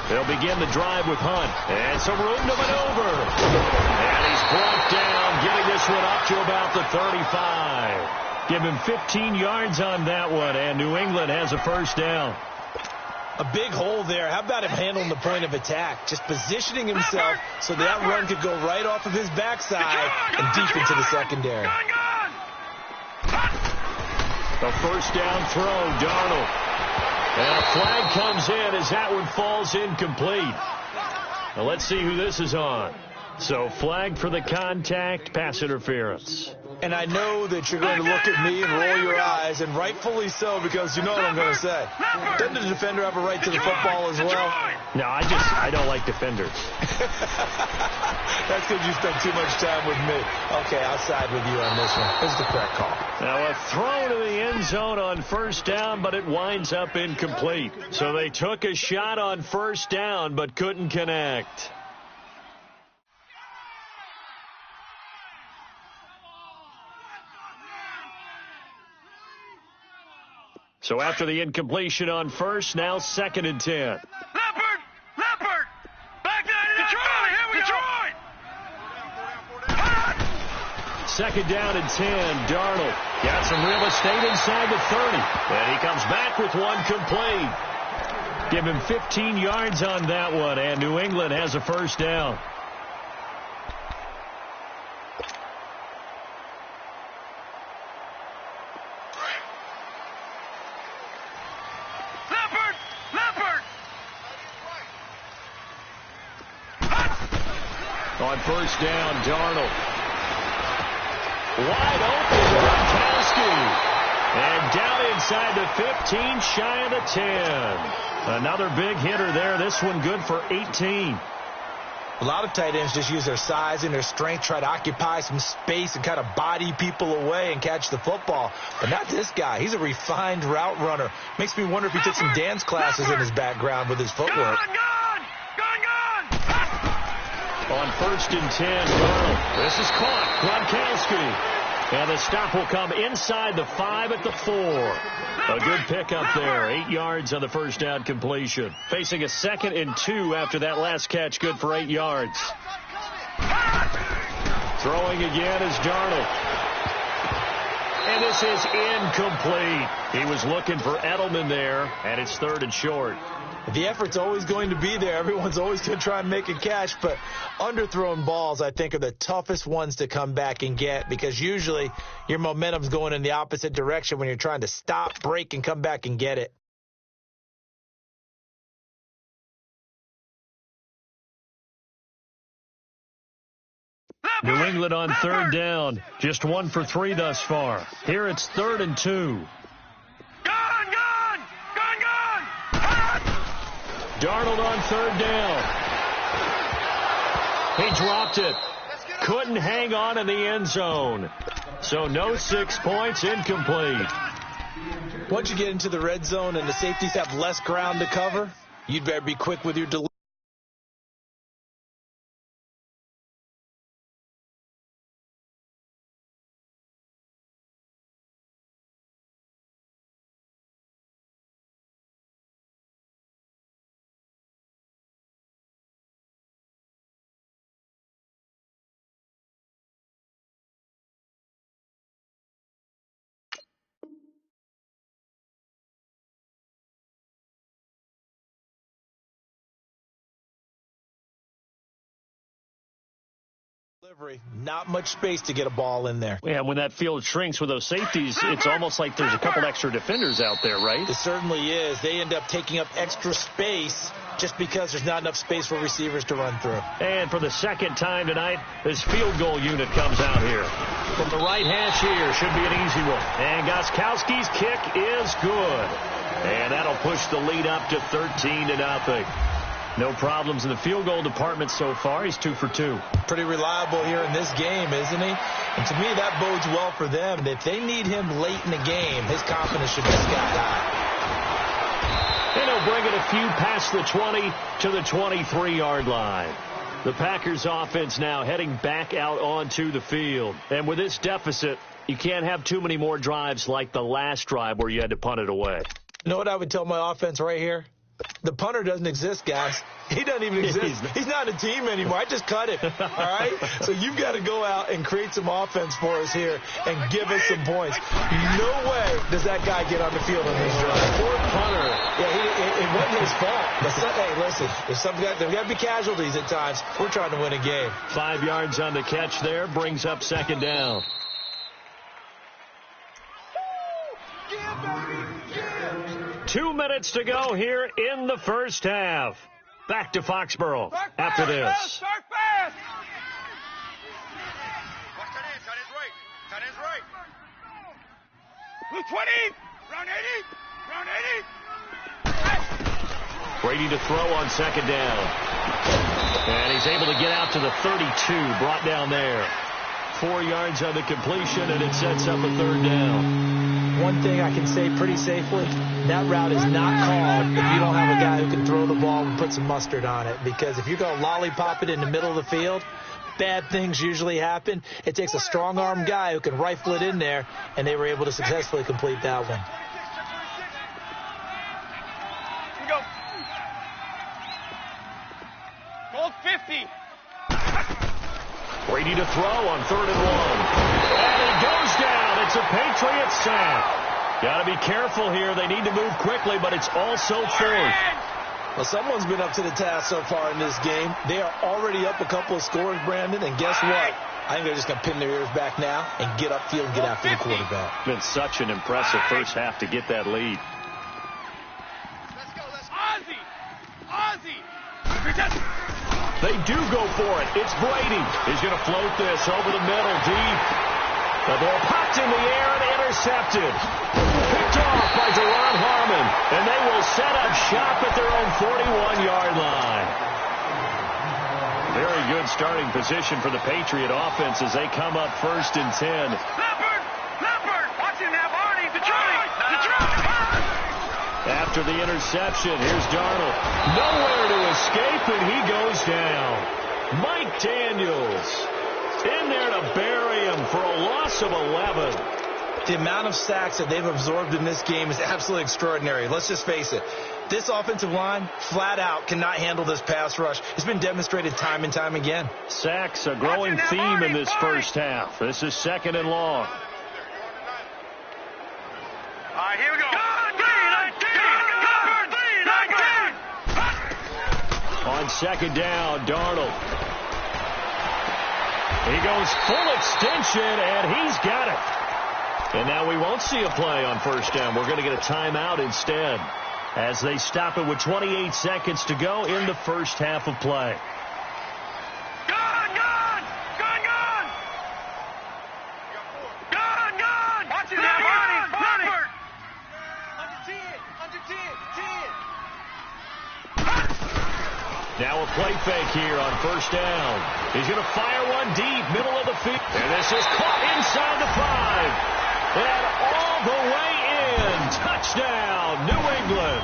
They'll begin the drive with Hunt. And some room to maneuver. And he's brought down, getting this one up to about the 35. Give him 15 yards on that one, and New England has a first down. A big hole there. How about him handling the point of attack? Just positioning himself so that run could go right off of his backside and deep into the secondary. The first down throw, Darnold. And a flag comes in as that one falls incomplete. Now let's see who this is on. So flag for the contact, pass interference. And I know that you're going to look at me and roll your eyes, and rightfully so, because you know what I'm going to say. Doesn't the defender have a right to the football as well? No, I don't like defenders. That's because you spent too much time with me. Okay, I'll side with you on this one. This is the correct call. Now a throw to the end zone on first down, but it winds up incomplete. So they took a shot on first down, but couldn't connect. So after the incompletion on first, now 2nd and 10. Leopard! Back there, Detroit! Here we go! Second down and 10, Darnold. Got some real estate inside the 30. And he comes back with one complete. Give him 15 yards on that one, and New England has a first down. On first down, Darnold. Wide open, Gronkowski. And down inside the 15, shy of the 10. Another big hitter there. This one good for 18. A lot of tight ends just use their size and their strength, try to occupy some space and kind of body people away and catch the football. But not this guy. He's a refined route runner. Makes me wonder if he took some dance classes in his background with his footwork. On first and 10, Darnold. This is caught. Gronkowski. And the stop will come inside the 5 at the 4. A good pickup there. 8 yards on the first down completion. Facing a 2nd and 2 after that last catch. Good for 8 yards. Throwing again is Darnold. And this is incomplete. He was looking for Edelman there, and it's 3rd and short. The effort's always going to be there. Everyone's always going to try and make a catch, but underthrown balls, I think, are the toughest ones to come back and get because usually your momentum's going in the opposite direction when you're trying to stop, break, and come back and get it. New England on 3rd down. Just 1 for 3 thus far. Here it's 3rd and 2. Darnold on 3rd down. He dropped it. Couldn't hang on in the end zone. So no 6 points, incomplete. Once you get into the red zone and the safeties have less ground to cover, you'd better be quick with your delivery. Not much space to get a ball in there. Yeah, when that field shrinks with those safeties, it's almost like there's a couple extra defenders out there, right? It certainly is. They end up taking up extra space just because there's not enough space for receivers to run through. And for the 2nd time tonight, this field goal unit comes out here. From the right hash here, should be an easy one. And Gronkowski's kick is good. And that'll push the lead up to 13-0. No problems in the field goal department so far. He's 2 for 2. Pretty reliable here in this game, isn't he? And to me, that bodes well for them. If they need him late in the game, his confidence should be sky high. And he'll bring it a few past the 20 to the 23-yard line. The Packers offense now heading back out onto the field. And with this deficit, you can't have too many more drives like the last drive where you had to punt it away. You know what I would tell my offense right here? The punter doesn't exist, guys. He doesn't even exist. He's not a team anymore. I just cut him, all right? So you've got to go out and create some offense for us here and give us some points. No way does that guy get on the field on this drive. Poor punter. Yeah, it wasn't his fault. But hey, listen, there's got to be casualties at times. We're trying to win a game. 5 yards on the catch there, brings up second down. Yeah, baby, yeah. 2 minutes to go here in the first half. Back to Foxborough after this. Start fast. Watch that in. Tight end's right. Tight end's right. Blue 20. Round 80. Round 80. Brady to throw on second down. And he's able to get out to the 32, brought down there. 4 yards on the completion, and it sets up a third down. One thing I can say pretty safely, that route is not called if you don't have a guy who can throw the ball and put some mustard on it. Because if you're going to lollipop it in the middle of the field, bad things usually happen. It takes a strong-arm guy who can rifle it in there, and they were able to successfully complete that one. Go. Gold 50. Brady to throw on 3rd and 1. And he goes down. It's a Patriot sack. Got to be careful here. They need to move quickly, but it's also 4th. Well, someone's been up to the task so far in this game. They are already up a couple of scores, Brandon, and guess what? I think they're just going to pin their ears back now and get upfield and get after the quarterback. Been such an impressive first half to get that lead. Let's go. Ozzy. Ozzy. They do go for it. It's Brady. He's going to float this over the middle, deep. The ball popped in the air and intercepted. Picked off by Deron Harmon. And they will set up shop at their own 41-yard line. Very good starting position for the Patriot offense as they come up 1st and 10. Leopard. Watch him now, Barney. Detroit. After the interception, here's Darnold. Nowhere to escape, and he goes down. Mike Daniels in there to bury him for a loss of 11. The amount of sacks that they've absorbed in this game is absolutely extraordinary. Let's just face it. This offensive line, flat out, cannot handle this pass rush. It's been demonstrated time and time again. Sacks, a growing theme in this first half. This is 2nd and long. All right, here we go. On second down, Darnold. He goes full extension, and he's got it. And now we won't see a play on first down. We're going to get a timeout instead as they stop it with 28 seconds to go in the first half of play. Gone! Watch it now, Barney! Under 10. Now a play fake here on first down. He's going to fire one deep, middle of the field. And this is caught inside the 5. And all the way in. Touchdown, New England.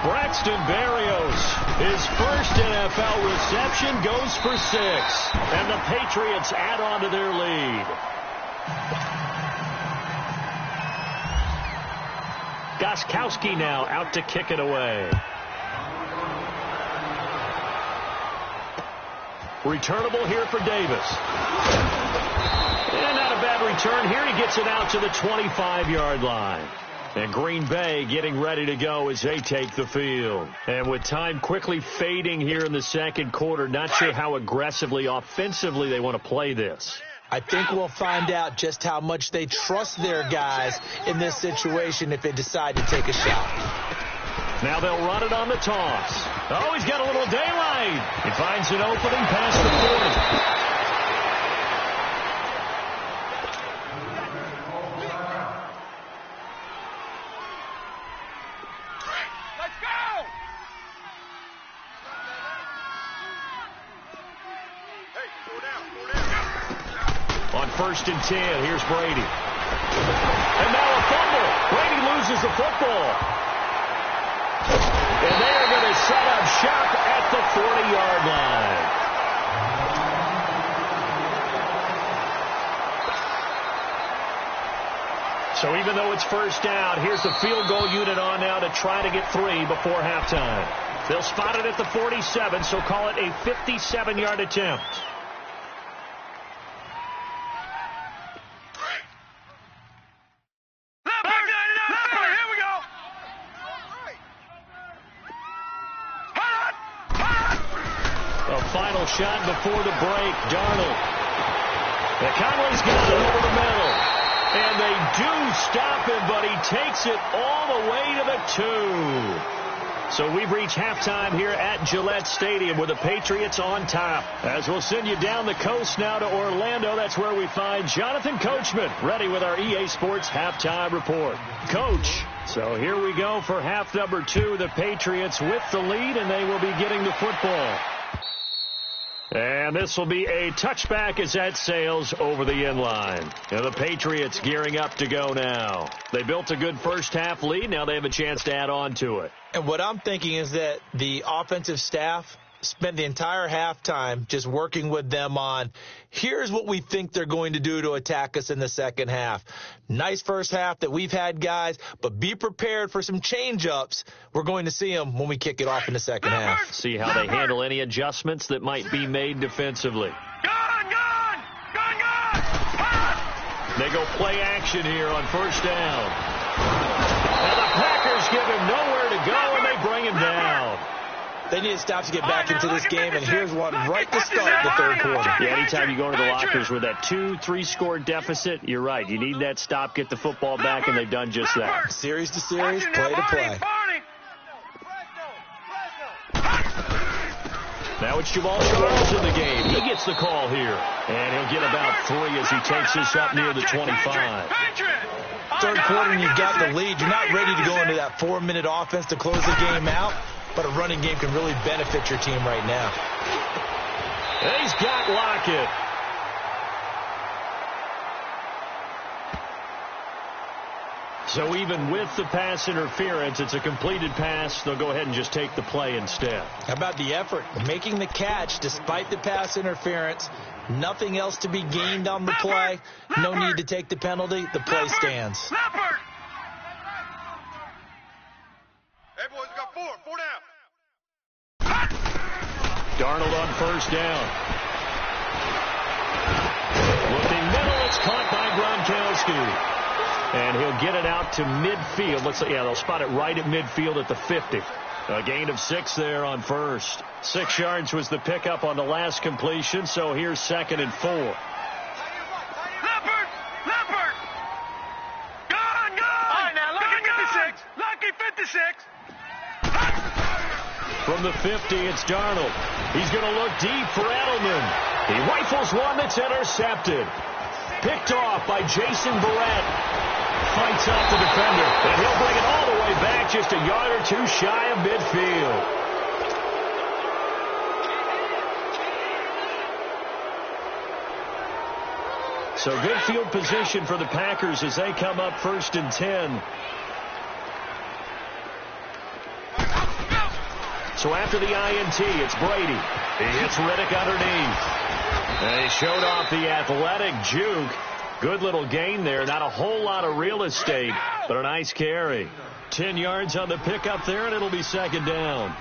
Braxton Berrios, his first NFL reception, goes for 6. And the Patriots add on to their lead. Gostkowski now out to kick it away. Returnable here for Davis. And not a bad return here. He gets it out to the 25-yard line. And Green Bay getting ready to go as they take the field. And with time quickly fading here in the second quarter, not sure how aggressively, offensively they want to play this. I think we'll find out just how much they trust their guys in this situation if they decide to take a shot. Now they'll run it on the toss. Oh, he's got a little daylight. He finds an opening past the 40. On 1st and 10, here's Brady. And now a fumble. Brady loses the football. And they're going to set up shop at the 40-yard line. So even though it's first down, here's the field goal unit on now to try to get 3 before halftime. They'll spot it at the 47, so call it a 57-yard attempt. Final shot before the break. Darnold. And Conley's got it over the middle. And they do stop him, but he takes it all the way to the 2. So we've reached halftime here at Gillette Stadium with the Patriots on top. As we'll send you down the coast now to Orlando, that's where we find Jonathan Coachman ready with our EA Sports halftime report. Coach, so here we go for half number 2. The Patriots with the lead, and they will be getting the football. And this will be a touchback as that sails over the end line. And the Patriots gearing up to go now. They built a good first half lead. Now they have a chance to add on to it. And what I'm thinking is that the offensive staff spent the entire halftime just working with them on, here's what we think they're going to do to attack us in the second half. Nice first half that we've had, guys, but be prepared for some change-ups. We're going to see them when we kick it off in the second half. See how they handle any adjustments that might be made defensively. They go play action here on first down. And the Packers give him nowhere to go, and they bring him down. They need to stop to get back into this game, and here's one right to start the third quarter. Yeah, anytime you go into the lockers with that 2-3 score deficit, you're right. You need that stop, get the football back, and they've done just that. Series to series, play to play. Now it's Jamal Charles in the game. He gets the call here. And he'll get about 3 as he takes this up near the 25. Third quarter, and you've got the lead. You're not ready to go into that 4-minute offense to close the game out. But a running game can really benefit your team right now. He's got Lockett. So even with the pass interference, it's a completed pass. They'll go ahead and just take the play instead. How about the effort? Making the catch despite the pass interference. Nothing else to be gained on the play. No need to take the penalty. The play stands. Darnold on first down. Looking middle, it's caught by Gronkowski. And he'll get it out to midfield. Looks like, yeah, they'll spot it right at midfield at the 50. A gain of 6 there on first. 6 yards was the pickup on the last completion, so here's 2nd and 4. Leopard! Gone! All right, now, Lucky 56! Lucky 56! From the 50, it's Darnold. He's going to look deep for Edelman. He rifles one that's intercepted. Picked off by Jason Barrett. Fights off the defender, and he'll bring it all the way back just a yard or 2 shy of midfield. So good field position for the Packers as they come up 1st and 10. So after the INT, it's Brady. He hits Riddick underneath. And he showed off the athletic juke. Good little gain there. Not a whole lot of real estate, but a nice carry. 10 yards on the pickup there, and it'll be 2nd down.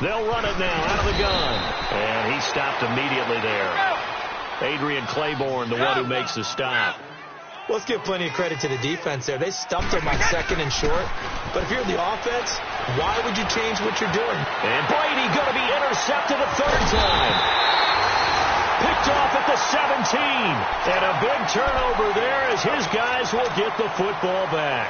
They'll run it now out of the gun. And he stopped immediately there. Adrian Claiborne, the one who makes the stop. Let's give plenty of credit to the defense there. They stumped him on 2nd and short. But if you're the offense, why would you change what you're doing? And Brady going to be intercepted a 3rd time. Picked off at the 17. And a big turnover there as his guys will get the football back.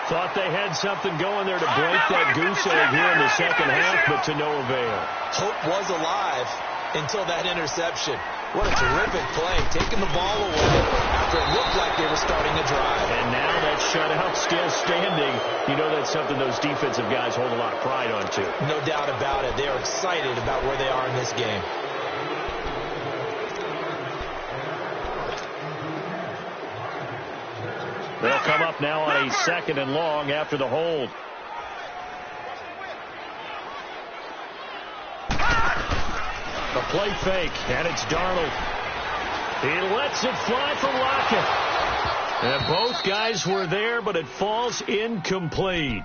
Thought they had something going there to break that goose egg here in the second half, but to no avail. Hope was alive until that interception. What a terrific play, taking the ball away after it looked like they were starting to drive. And now that shutout still standing. You know that's something those defensive guys hold a lot of pride on, too. No doubt about it. They are excited about where they are in this game. They'll come up now on a 2nd and long after the hold. A play fake, and it's Darnold. He lets it fly from Lockett. And both guys were there, but it falls incomplete.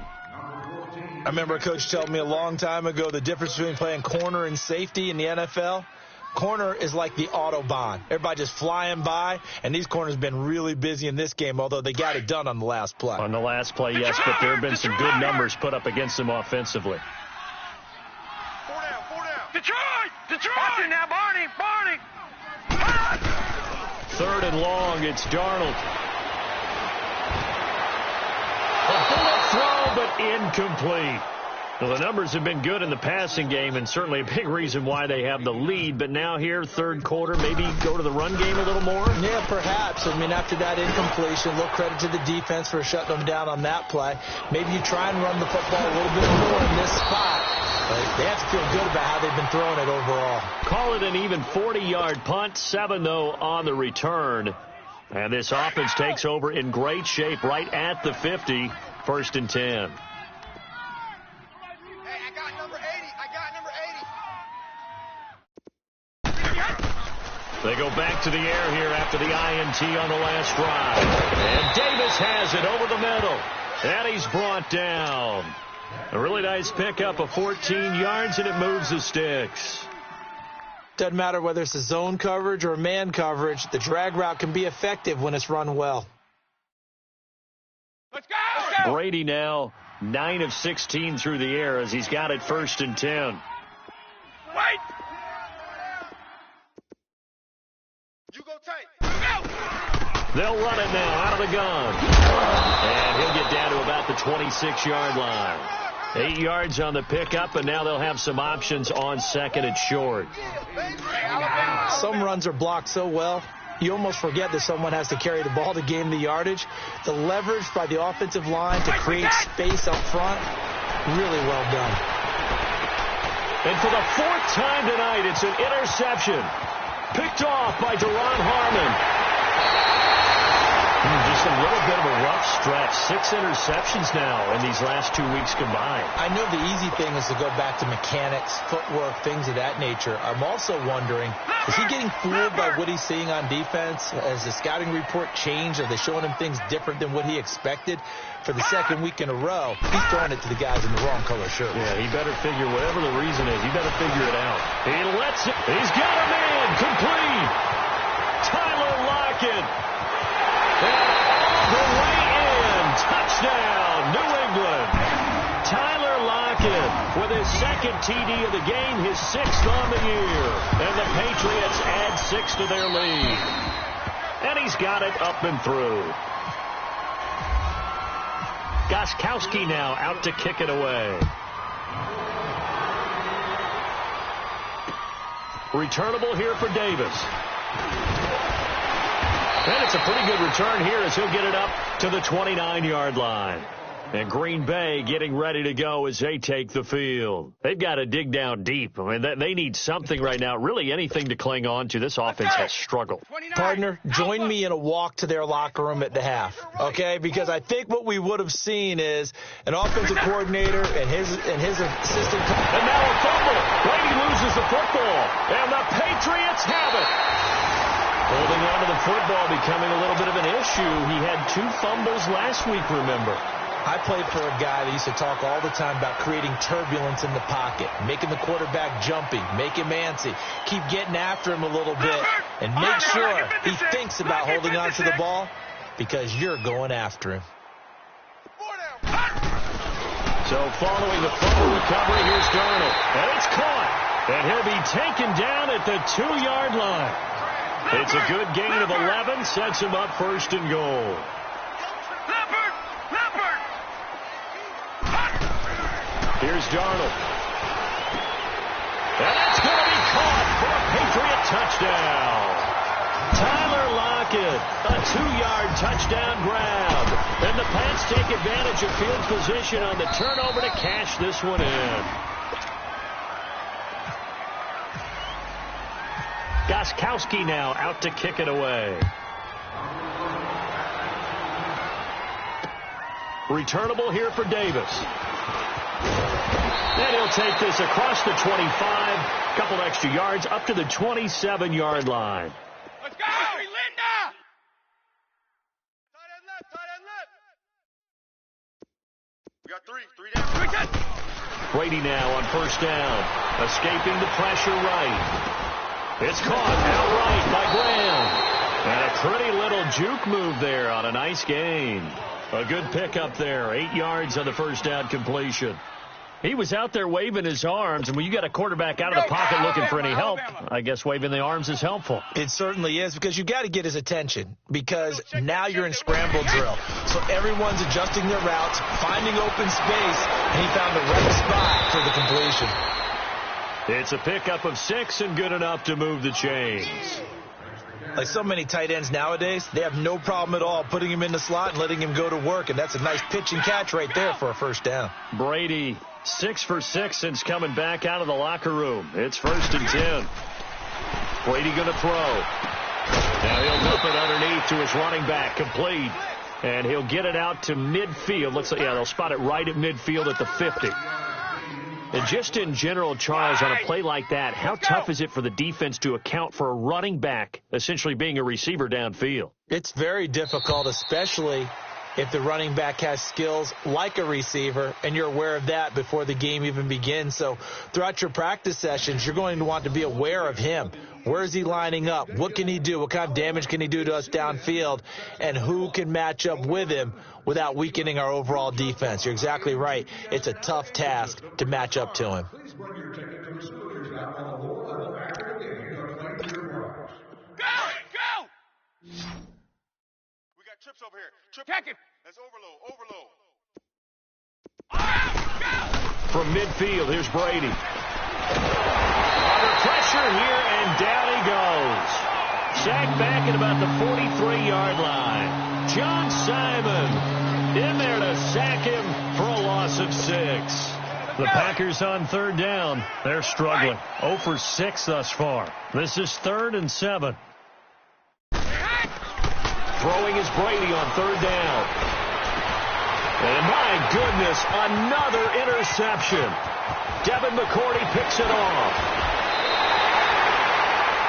I remember a coach telling me a long time ago the difference between playing corner and safety in the NFL. Corner is like the Autobahn. Everybody just flying by, and these corners have been really busy in this game, although they got it done on the last play. On the last play, yes, but there have been some good numbers put up against them offensively. 4 down. Detroit! Watch it now, Barney! Third and long, it's Darnold. A bullet throw, but incomplete. Well, the numbers have been good in the passing game, and certainly a big reason why they have the lead. But now here, third quarter, maybe go to the run game a little more? Yeah, perhaps. I mean, after that incompletion, a little credit to the defense for shutting them down on that play. Maybe you try and run the football a little bit more in this spot. But they have to feel good about how they've been throwing it overall. Call it an even 40-yard punt, 7 though on the return. And this offense takes over in great shape right at the 50, 1st and 10. They go back to the air here after the INT on the last drive. And Davis has it over the middle. And he's brought down. A really nice pickup of 14 yards, and it moves the sticks. Doesn't matter whether it's a zone coverage or a man coverage. The drag route can be effective when it's run well. Let's go! Brady now 9 of 16 through the air as he's got it 1st and 10. Wait! You go tight. Go! They'll run it now out of the gun. And he'll get down to about the 26-yard line. 8 yards on the pickup, and now they'll have some options on 2nd and short. Some runs are blocked so well, you almost forget that someone has to carry the ball to gain the yardage. The leverage by the offensive line to create space up front, really well done. And for the 4th time tonight, it's an interception. Picked off by Deron Harmon. Just a little bit of a rough stretch. 6 interceptions now in these last 2 weeks combined. I know the easy thing is to go back to mechanics, footwork, things of that nature. I'm also wondering, is he getting fooled by what he's seeing on defense? Has the scouting report changed? Are they showing him things different than what he expected? For the 2nd week in a row, he's throwing it to the guys in the wrong color shirt. Yeah, he better figure, whatever the reason is, he better figure it out. He lets it. He's got a man. Complete. Tyler Lockett. The way in. Touchdown, New England. Tyler Lockett with his 2nd TD of the game, his 6th on the year. And the Patriots add 6 to their lead. And he's got it up and through. Gostkowski now out to kick it away. Returnable here for Davis. And it's a pretty good return here as he'll get it up to the 29-yard line. And Green Bay getting ready to go as they take the field. They've got to dig down deep. I mean, they need something right now, really anything to cling on to. This offense has struggled. Partner, join me in a walk to their locker room at the half, okay? Because I think what we would have seen is an offensive coordinator and his assistant. And now a fumble. Brady loses the football. And the Patriots have it. Holding on to the football becoming a little bit of an issue. He had 2 fumbles last week, remember. I played for a guy that used to talk all the time about creating turbulence in the pocket, making the quarterback jumpy, make him antsy, keep getting after him a little bit, and make sure he thinks about holding on to the ball because you're going after him. So following the fumble recovery, here's Darnold. And it's caught. And he'll be taken down at the 2-yard line. It's a good gain of 11, sets him up 1st and goal. Here's Darnold. And that's going to be caught for a Patriot touchdown. Tyler Lockett, a 2-yard touchdown grab. And the Pats take advantage of field position on the turnover to cash this one in. Gostkowski now out to kick it away. Returnable here for Davis. And he'll take this across the 25, a couple extra yards, up to the 27-yard line. Let's go! Linda! Tight end left. got three down. Brady now on first down. Escaping the pressure right. It's caught outright by Graham. And a pretty little juke move there on a nice gain. A good pickup there. 8 yards on the first down completion. He was out there waving his arms, and when you got a quarterback out of the pocket looking for any help, I guess waving the arms is helpful. It certainly is, because you got to get his attention, because now you're in scramble drill. So everyone's adjusting their routes, finding open space, and he found the right spot for the completion. It's a pickup of 6 and good enough to move the chains. Like so many tight ends nowadays, they have no problem at all putting him in the slot and letting him go to work, and that's a nice pitch and catch right there for a first down. Brady, 6 for 6 since coming back out of the locker room. It's 1st and 10. Brady going to throw. Now he'll dump it underneath to his running back, complete. And he'll get it out to midfield. Looks like, yeah, they'll spot it right at midfield at the 50. And just in general, Charles, on a play like that, how tough is it for the defense to account for a running back essentially being a receiver downfield? It's very difficult, especially if the running back has skills like a receiver, and you're aware of that before the game even begins. So throughout your practice sessions, you're going to want to be aware of him. Where is he lining up? What can he do? What kind of damage can he do to us downfield? And who can match up with him without weakening our overall defense? You're exactly right. It's a tough task to match up to him. Trips over here. Trip. Check it. That's overload. From midfield, here's Brady. Under pressure here, and down he goes. Sacked back at about the 43-yard line. John Simon in there to sack him for a loss of 6. The Packers on 3rd down. They're struggling. 0 for 6 thus far. This is 3rd and 7. Throwing is Brady on 3rd down. And my goodness, another interception. Devin McCourty picks it off.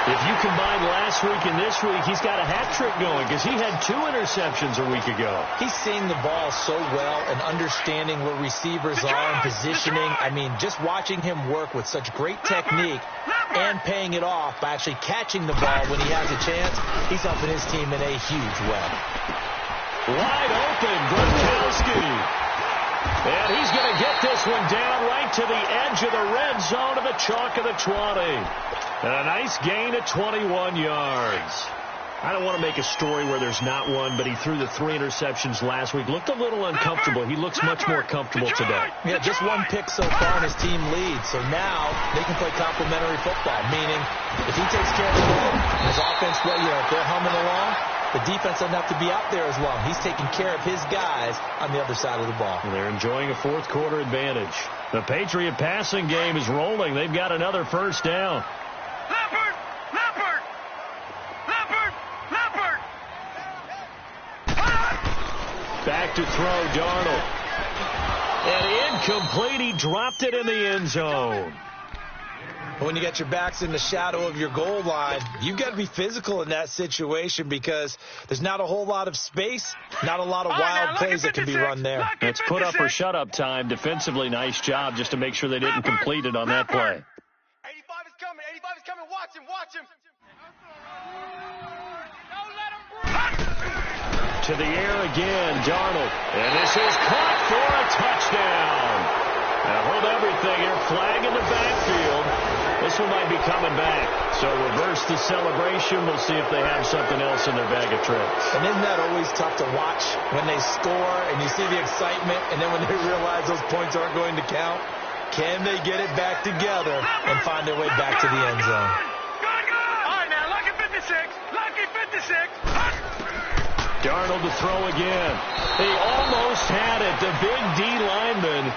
If you combine last week and this week, he's got a hat trick going because he had 2 interceptions a week ago. He's seeing the ball so well and understanding where receivers are and positioning. I mean, just watching him work with such great technique and paying it off by actually catching the ball when he has a chance, he's helping his team in a huge way. Wide open, Gronkowski. And he's going to get this one down right to the edge of the red zone of the chalk of the 20. And a nice gain of 21 yards. I don't want to make a story where there's not one, but he threw the 3 interceptions last week. Looked a little uncomfortable. He looks much more comfortable today. Yeah, just 1 pick so far, and his team leads. So now they can play complementary football, meaning if he takes care of the ball and his offense, if they're humming along, the defense doesn't have to be out there as long. He's taking care of his guys on the other side of the ball. They're enjoying a 4th quarter advantage. The Patriot passing game is rolling. They've got another first down. Back to throw, Darnold. And incomplete. He dropped it in the end zone. When you got your backs in the shadow of your goal line, you've got to be physical in that situation because there's not a whole lot of space, not a lot of wild plays that can be run there. It's put up or shut up time. Defensively, nice job just to make sure they didn't complete it on that play. 85 is coming. 85 is coming. Watch him. To the air again, Darnold. And this is caught for a touchdown. Now hold everything here. Flag in the backfield. This one might be coming back. So reverse the celebration. We'll see if they have something else in their bag of tricks. And isn't that always tough to watch when they score and you see the excitement and then when they realize those points aren't going to count? Can they get it back together and find their way back to the end zone? All right, now, lucky 56. Lucky 56. Darnold to throw again. He almost had it. The big D lineman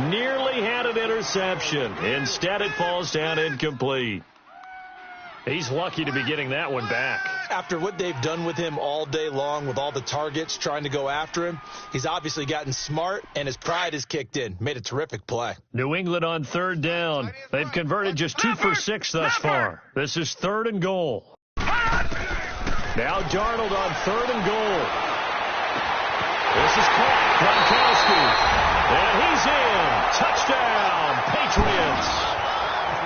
nearly had an interception. Instead, it falls down incomplete. He's lucky to be getting that one back. After what they've done with him all day long with all the targets trying to go after him, he's obviously gotten smart and his pride has kicked in. Made a terrific play. New England on 3rd down. They've converted just 2 for 6 thus far. This is 3rd and goal. Now Darnold on 3rd and goal. This is caught. Gronkowski. And Patriots.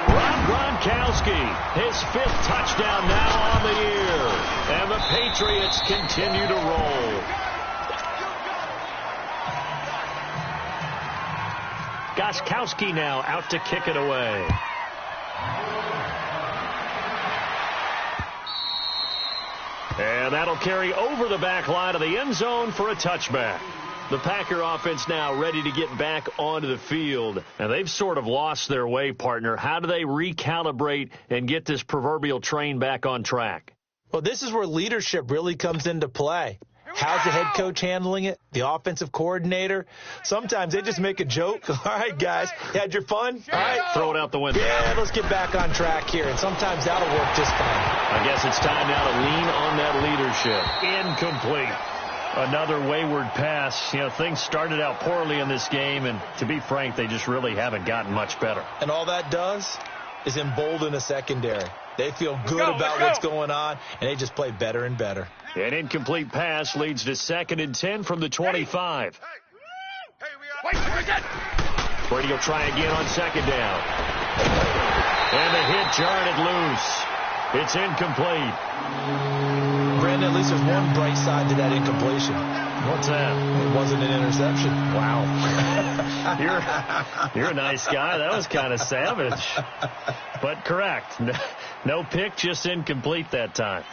Rob Gronkowski, his 5th touchdown now on the year. And the Patriots continue to roll. Gronkowski now out to kick it away. And that'll carry over the back line of the end zone for a touchback. The Packer offense now ready to get back onto the field. And they've sort of lost their way, partner. How do they recalibrate and get this proverbial train back on track? Well, this is where leadership really comes into play. How's the head coach handling it? The offensive coordinator? Sometimes they just make a joke. All right, guys, you had your fun? All right. Throw it out the window. Yeah, let's get back on track here. And sometimes that'll work just fine. I guess it's time now to lean on that leadership. Incomplete. Another wayward pass. You know, things started out poorly in this game, and to be frank, they just really haven't gotten much better. And all that does is embolden the secondary. They feel good about what's going on, and they just play better and better. An incomplete pass leads to 2nd and 10 from the 25. Brady will try again on 2nd down. And the hit jarred it loose. It's incomplete. Brandon, at least there's one bright side to that incompletion. What's that? It wasn't an interception. Wow. You're a nice guy. That was kind of savage. But correct. No pick, just incomplete that time.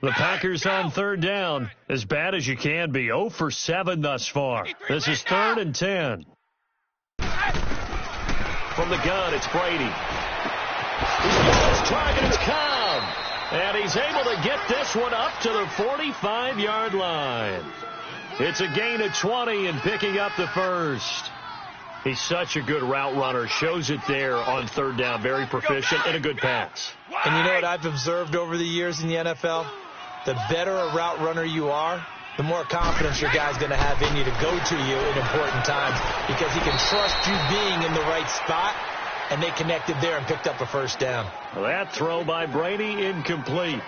The Packers on 3rd down, as bad as you can be. 0 for 7 thus far. This is 3rd and 10. From the gun, it's Brady. His target's Cobb. And he's able to get this one up to the 45-yard line. It's a gain of 20 and picking up the 1st. He's such a good route runner. Shows it there on 3rd down. Very proficient and a good pass. And you know what I've observed over the years in the NFL? The better a route runner you are, the more confidence your guy's going to have in you to go to you in important times because he can trust you being in the right spot, and they connected there and picked up a 1st down. Well, that throw by Brady, incomplete.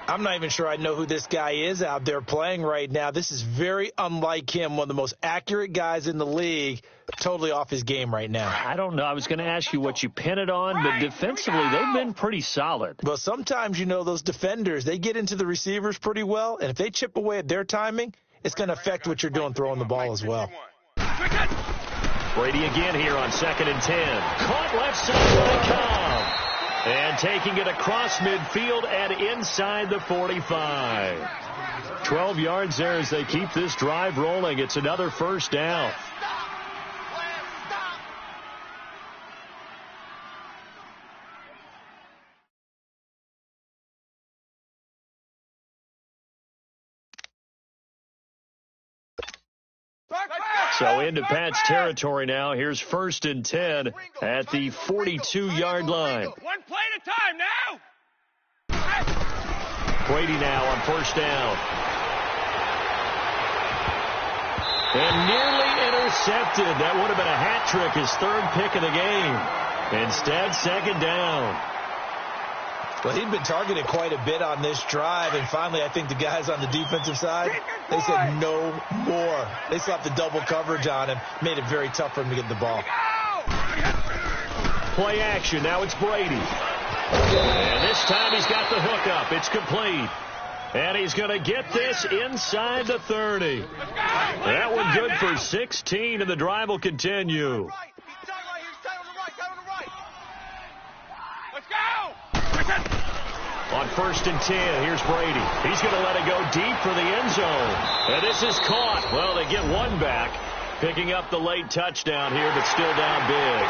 I'm not even sure I know who this guy is out there playing right now. This is very unlike him, one of the most accurate guys in the league, totally off his game right now. I don't know. I was going to ask you what you pin it on, but defensively, they've been pretty solid. Well, sometimes, you know, those defenders, they get into the receivers pretty well, and if they chip away at their timing, it's going to affect what you're doing throwing the ball as well. Brady again here on 2nd and 10. Caught left side by Cobb. And taking it across midfield and inside the 45. 12 yards there as they keep this drive rolling. It's another 1st down. So into Pat's territory now. Here's 1st and 10 at the 42-yard line. One play at a time now. Brady now on 1st down. And nearly intercepted. That would have been a hat trick, his 3rd pick of the game. Instead, 2nd down. Well, he'd been targeted quite a bit on this drive, and finally I think the guys on the defensive side, they said no more. They slapped the double coverage on him, made it very tough for him to get the ball. Play action. Now it's Brady. And this time he's got the hook up. It's complete. And he's going to get this inside the 30. That one good for 16, and the drive will continue. On 1st and 10, here's Brady. He's going to let it go deep for the end zone. And this is caught. Well, they get one back, picking up the late touchdown here, but still down big.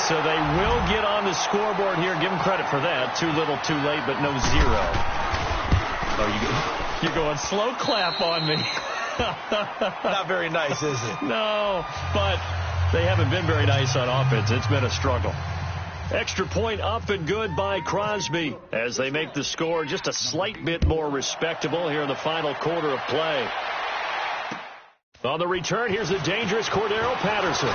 So they will get on the scoreboard here. Give them credit for that. Too little, too late, but no 0. Oh, you're going slow clap on me. Not very nice, is it? No, but they haven't been very nice on offense. It's been a struggle. Extra point up and good by Crosby as they make the score just a slight bit more respectable here in the final quarter of play. On the return, here's the dangerous Cordero Patterson.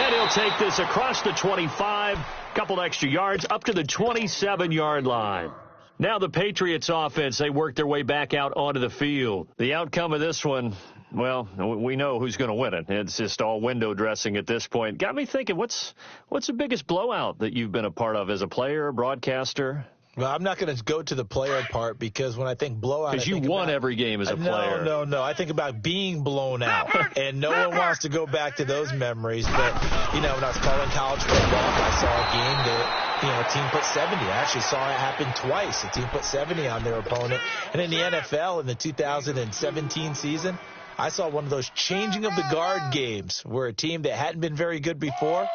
And he'll take this across the 25, couple extra yards, up to the 27-yard line. Now the Patriots offense, they work their way back out onto the field. The outcome of this one, well, we know who's going to win it. It's just all window dressing at this point. Got me thinking, what's the biggest blowout that you've been a part of as a player, broadcaster? Well, I'm not going to go to the player part because when I think blowout, because you won every game as a player. No. I think about being blown out, and no one wants to go back to those memories. But, when I was calling college football, I saw a game that, a team put 70. I actually saw it happen twice. A team put 70 on their opponent. And in the NFL in the 2017 season, I saw one of those changing of the guard games where a team that hadn't been very good before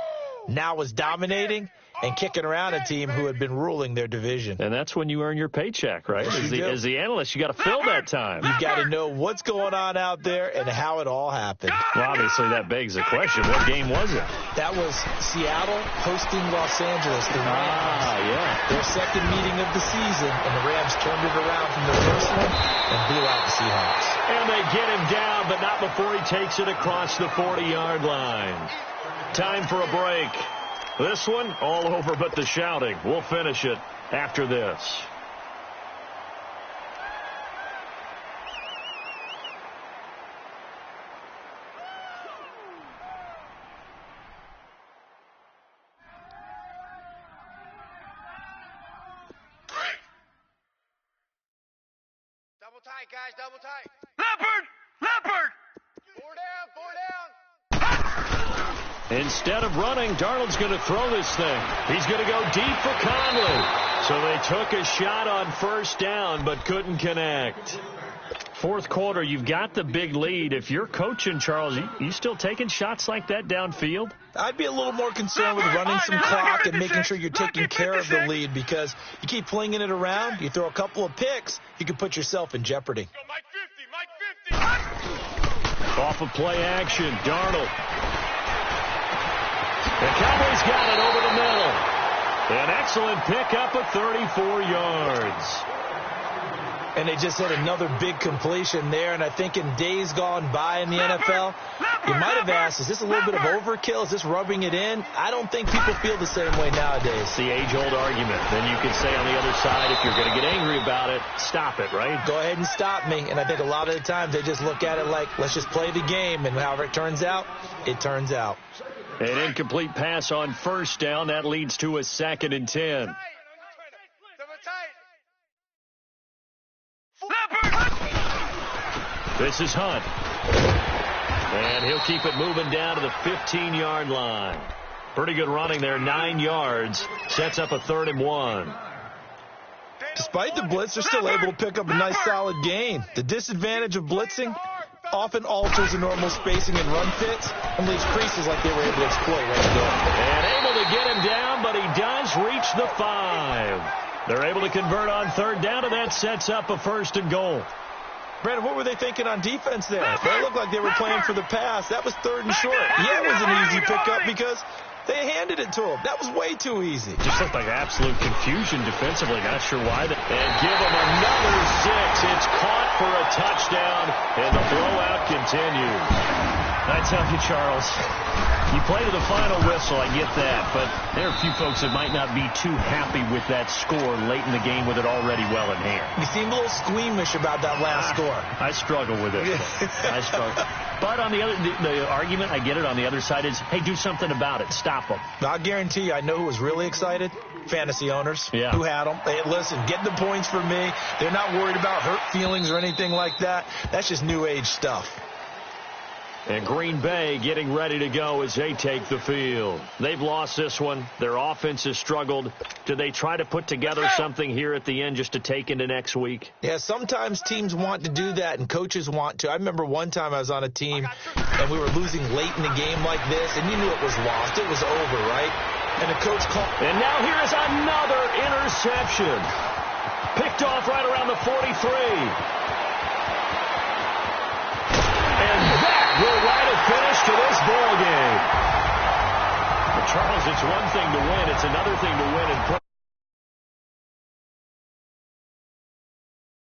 now was dominating and kicking around a team who had been ruling their division. And that's when you earn your paycheck, right? As the analyst, you got to fill that time. You've got to know what's going on out there and how it all happened. Well, obviously, that begs the question. What game was it? That was Seattle hosting Los Angeles. The Rams. Yeah. Their second meeting of the season, and the Rams turned it around from the first one and blew out the Seahawks. And they get him down, but not before he takes it across the 40-yard line. Time for a break. This one, all over but the shouting. We'll finish it after this. Double tight, guys, double tight. Leopard! Four down. Instead of running, Darnold's going to throw this thing. He's going to go deep for Conley. So they took a shot on first down, but couldn't connect. Fourth quarter, you've got the big lead. If you're coaching, Charles, you still taking shots like that downfield? I'd be a little more concerned with running some clock and making sure you're taking care of the lead, because you keep flinging it around, you throw a couple of picks, you can put yourself in jeopardy. Mike 50. Off of play action, Darnold. The Cowboys got it over the middle. An excellent pickup of 34 yards. And they just had another big completion there. And I think in days gone by in the NFL, you might have asked, is this a little bit of overkill? Is this rubbing it in? I don't think people feel the same way nowadays. It's the age-old argument. Then you can say on the other side, if you're going to get angry about it, stop it, right? Go ahead and stop me. And I think a lot of the times they just look at it like, let's just play the game. And however it turns out, it turns out. An incomplete pass on first down. That leads to a 2nd and 10. This is Hunt. And he'll keep it moving down to the 15-yard line. Pretty good running there, 9 yards. Sets up a 3rd and 1. Despite the blitz, they're still able to pick up a nice solid gain. The disadvantage of blitzing often alters the normal spacing and run fits and leaves creases like they were able to exploit right there. And able to get him down, but he does reach the 5. They're able to convert on 3rd down, and that sets up a 1st and goal. Brandon, what were they thinking on defense there? They looked like they were playing for the pass. That was 3rd and short. Yeah, it was an easy pickup because they handed it to him. That was way too easy. Just looked like absolute confusion defensively. Not sure why. And give him another 6. It's caught for a touchdown, and the blowout continues. I tell you, Charles, you play to the final whistle, I get that, but there are a few folks that might not be too happy with that score late in the game with it already well in hand. You seemed a little squeamish about that last score. I struggle with it. I struggle. But on the argument, I get it, on the other side is, hey, do something about it. Stop them. I'll guarantee you, I know who was really excited. Fantasy owners who had them. Hey, listen, get the points for me. They're not worried about hurt feelings or anything like that. That's just new age stuff. And Green Bay getting ready to go as they take the field. They've lost this one. Their offense has struggled. Do they try to put together something here at the end just to take into next week? Yeah, sometimes teams want to do that and coaches want to. I remember one time I was on a team and we were losing late in the game like this, and you knew it was lost. It was over, right? And the coach called. And now here is another interception. Picked off right around the 43. Will write a finish to this ball game. But Charles, it's 1